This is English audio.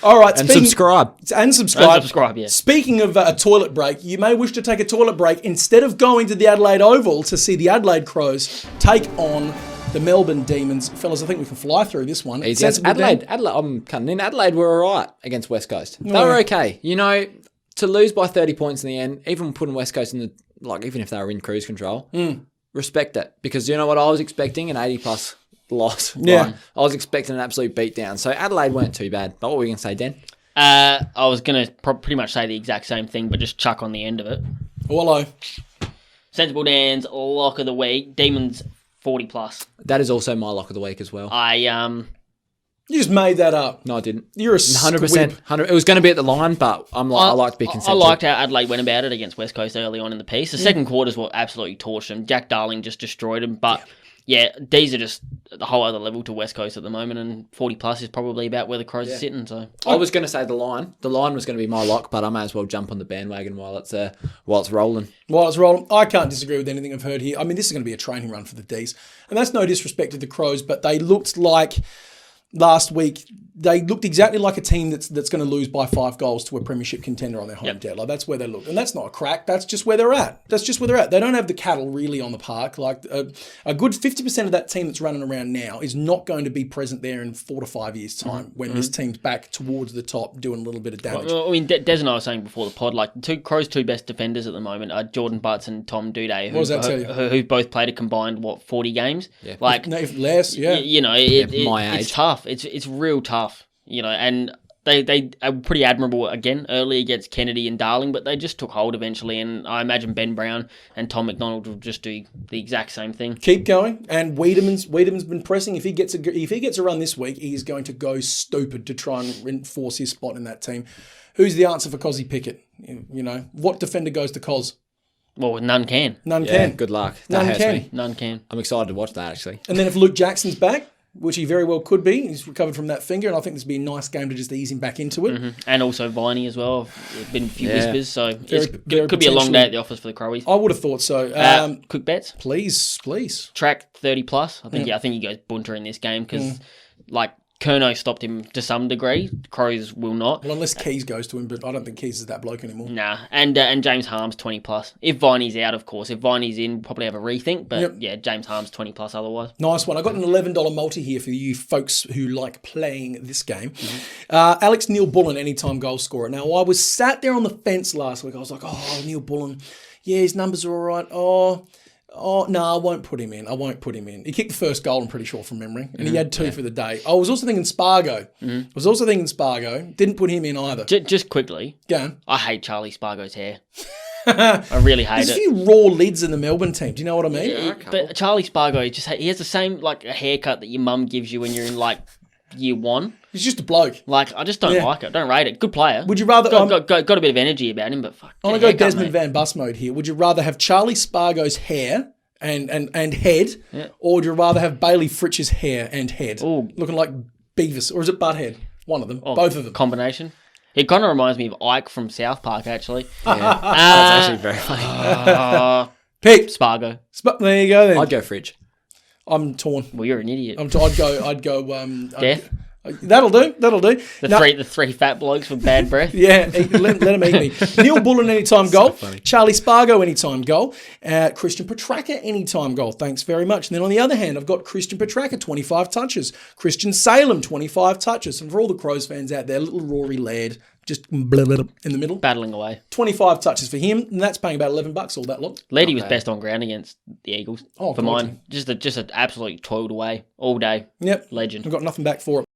All right. And subscribe. And subscribe. And subscribe, yeah. Speaking of a toilet break, you may wish to take a toilet break. Instead of going to the Adelaide Oval to see the Adelaide Crows take on the Melbourne Demons. Fellas, I think we can fly through this one. Easy. Adelaide, I'm cutting in. Adelaide were all right against West Coast. They were okay. You know, to lose by 30 points in the end, even putting West Coast in even if they were in cruise control, respect it. Because you know what I was expecting? An 80-plus loss. Yeah. Right? I was expecting an absolute beatdown. So Adelaide weren't too bad. But what were we going to say, Dan? I was going to pretty much say the exact same thing, but just chuck on the end of it. Hello. Sensible Dan's lock of the week. Demons 40+. That is also my lock of the week as well. You just made that up. No, I didn't. You're a 100%. It was going to be at the line, but I like to be consensual. I liked how Adelaide went about it against West Coast early on in the piece. The second quarter's what absolutely torched them. Jack Darling just destroyed them. But, these are just the whole other level to West Coast at the moment, and 40+ is probably about where the Crows are sitting. So I was going to say the line. The line was going to be my lock, but I may as well jump on the bandwagon while it's rolling. While it's rolling, I can't disagree with anything I've heard here. I mean, this is going to be a training run for the D's. And that's no disrespect to the Crows, but they looked like last week, they looked exactly like a team that's going to lose by 5 goals to a premiership contender on their home deadline. That's where they look. And that's not a crack. That's just where they're at. They don't have the cattle really on the park. Like a good 50% of that team that's running around now is not going to be present there in 4 to 5 years' time when this team's back towards the top doing a little bit of damage. Well, I mean, Des and I were saying before the pod, like the Crows' two best defenders at the moment are Jordan Butts and Tom Duday, who both played a combined, 40 games? Yeah. Like, if less, it's tough. It's real tough. And they are pretty admirable again early against Kennedy and Darling, but they just took hold eventually. And I imagine Ben Brown and Tom McDonald will just do the exact same thing. Keep going. And Wiedemann's been pressing. If he gets a run this week, he's going to go stupid to try and reinforce his spot in that team. Who's the answer for Cozzy Pickett? What defender goes to Coz? Well, none can. None can. Good luck. None can. None can. I'm excited to watch that actually. And then if Luke Jackson's back, which he very well could be. He's recovered from that finger, and I think this would be a nice game to just ease him back into it. Mm-hmm. And also Viney as well. There's been a few whispers, so very could be a long day at the office for the Crowies. I would have thought so. Quick bets? Please. Track 30+. I think he goes bunter in this game because, Curnow stopped him to some degree. Crows will not. Well, unless Keys goes to him, but I don't think Keys is that bloke anymore. Nah, and James Harms 20+. If Viney's out, of course. If Viney's in, we'll probably have a rethink. But James Harms 20+ otherwise. Nice one. I got an $11 multi here for you folks who like playing this game. Alex Neil-Bullen, anytime goal scorer. Now, I was sat there on the fence last week. I was like, Neil-Bullen. Yeah, his numbers are all right. No, I won't put him in. He kicked the first goal, I'm pretty sure, from memory. And he had 2 for the day. I was also thinking Spargo. Didn't put him in either. Just quickly. Go on. I hate Charlie Spargo's hair. I really hate There's it. a few raw lids in the Melbourne team. Do you know what I mean? Yeah, but Charlie Spargo, he has the same a haircut that your mum gives you when you're in year 1. He's just a bloke. I just don't like it. Don't rate it. Good player. Would you rather... Got a bit of energy about him, but fuck. I'm going to go Desmond Van Bus mode here. Would you rather have Charlie Spargo's hair and head, or would you rather have Bailey Fritch's hair and head? Ooh. Looking like Beavis, or is it Butthead? One of them. Both of them. Combination. It kind of reminds me of Ike from South Park, actually. Yeah. That's actually very funny. Pick. Spargo. There you go then. I'd go Fridge. I'm torn. Well, you're an idiot. I'd go. Death. That'll do. The three fat blokes with bad breath. Yeah, let them eat me. Neil-Bullen anytime goal. Funny. Charlie Spargo anytime goal. Christian Petracca anytime goal. Thanks very much. And then on the other hand, I've got Christian Petracca 25 touches. Christian Salem 25 touches. And for all the Crows fans out there, little Rory Laird just in the middle. Battling away. 25 touches for him, and that's paying about $11 all that lot. Lady was best on ground against the Eagles. For mine. Just an absolute toiled away all day. Yep. Legend. I've got nothing back for it.